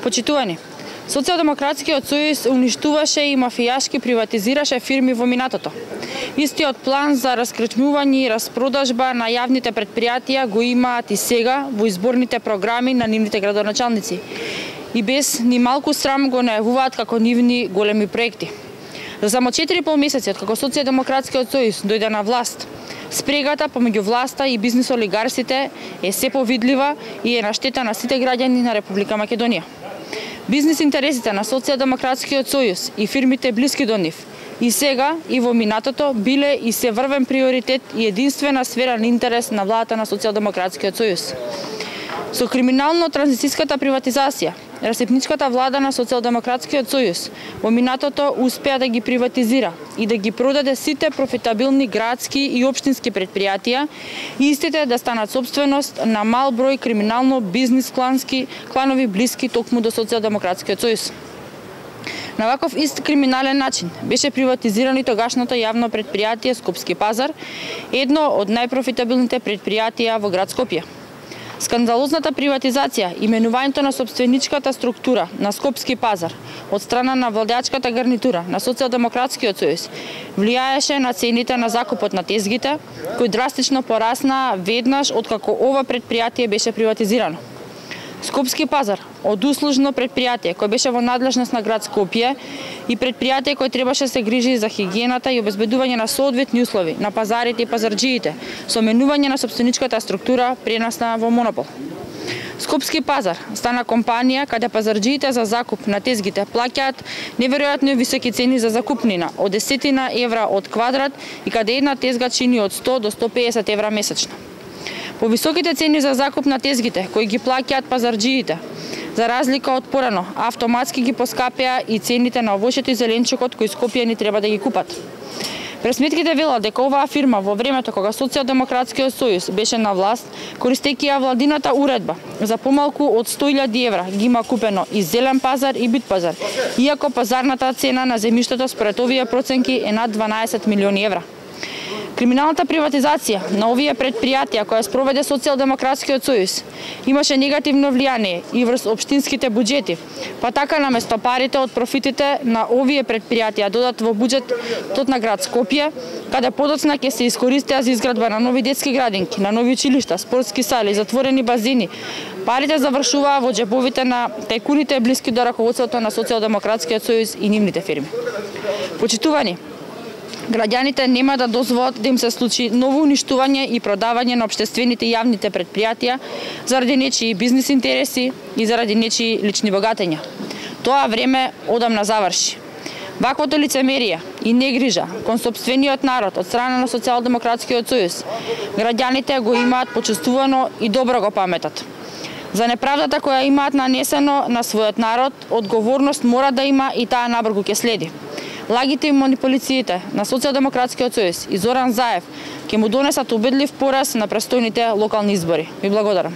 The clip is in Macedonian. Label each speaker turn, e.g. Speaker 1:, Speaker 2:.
Speaker 1: Почитувани, Социјалдемократскиот сојуз уништуваше и мафијашки приватизираше фирми во минатото. Истиот план за раскрчмување и распродажба на јавните предпријатија го имаат и сега во изборните програми на нивните градоначалници. И без ни малку срам го најавуваат како нивни големи проекти. За само 4,5 месеци од како Социјалдемократскиот сојуз дојде на власт, спрегата помеѓу власта и бизнис олигарсите е се повидлива и е на штета на сите граѓани на Република Македонија. Бизнис интересите на Социјалдемократскиот сојуз и фирмите блиски до нив и сега и во минатото биле и се врвен приоритет и единствена сфера на интерес на владата на Социјалдемократскиот сојуз. Со криминално-транзицијската приватизација, расипничката влада на Социјалдемократскиот сојуз во минатото успеа да ги приватизира и да ги продаде сите профитабилни градски и општински предпријатија и истите да станат собственост на мал број криминално бизнис кланови блиски токму до Социјалдемократскиот сојуз. На ваков ист криминален начин беше приватизирано и тогашното јавно предпријатие Скопски пазар, едно од најпрофитабилните предпријатија во град Скопје. Скандалозната приватизација, именувањето на собственичката структура на Скопски пазар од страна на владеачката гарнитура на Социјалдемократскиот сојуз влијаеше на цените на закупот на тезгите, кои драстично пораснаа веднаш откако ова предпријатие беше приватизирано. Скопски пазар, од услужно предпријатие кој беше во надлежност на град Скопје и предпријатие кој требаше се грижи за хигиената и обезбедување на соодветни услови на пазарите и пазарџиите, со менување на собственичката структура пренасна во монопол. Скопски пазар стана компанија каде пазарџиите за закуп на тезгите плаќаат неверојатно високи цени за закупнина од 10 евра од квадрат и каде една тезга чини од 100 до 150 евра месечно. По високите цени за закуп на тезгите, кои ги плаќаат пазарџиите, за разлика од порано, автоматски ги поскапеа и цените на овошето и зеленчукот кои скопјани треба да ги купат. Пресметките велат дека оваа фирма во времето кога Социјалдемократскиот сојуз беше на власт, користејќи ја владината уредба за помалку од 100.000 евра ги има купено и зелен пазар и бит пазар, иако пазарната цена на земјиштето според овие проценки е над 12 милиони евра. Криминалната приватизација на овие предпријатија која спроведе Социјалдемократскиот сојуз имаше негативно влијание и врз општинските буџети, па така наместо парите од профитите на овие предпријатија додат во буџетот на град Скопје, каде подоцна ќе се искористеа за изградба на нови детски градинки, на нови училишта, спортски сали, затворени базини. Парите завршуваа во џебовите на тајкуните блиски до раководството на Социјалдемократскиот сојуз и нивните фирми. Почитувани, граѓаните нема да дозволат да им се случи ново уништување и продавање на општествените и јавните предпријатија заради нечии бизнис интереси и заради нечии лични богатења. Тоа време одамна заврши. Ваквото лицемерие и негрижа кон сопствениот народ од страна на Социјалдемократскиот сојуз граѓаните го имаат почувствувано и добро го паметат. За неправдата која имаат нанесено на својот народ, одговорност мора да има и таа набрзо ќе следи. Лагите и манипулациите на Социјалдемократскиот сојуз и Зоран Заев ќе му донесат убедлив пораз на престојните локални избори. Ви благодарам.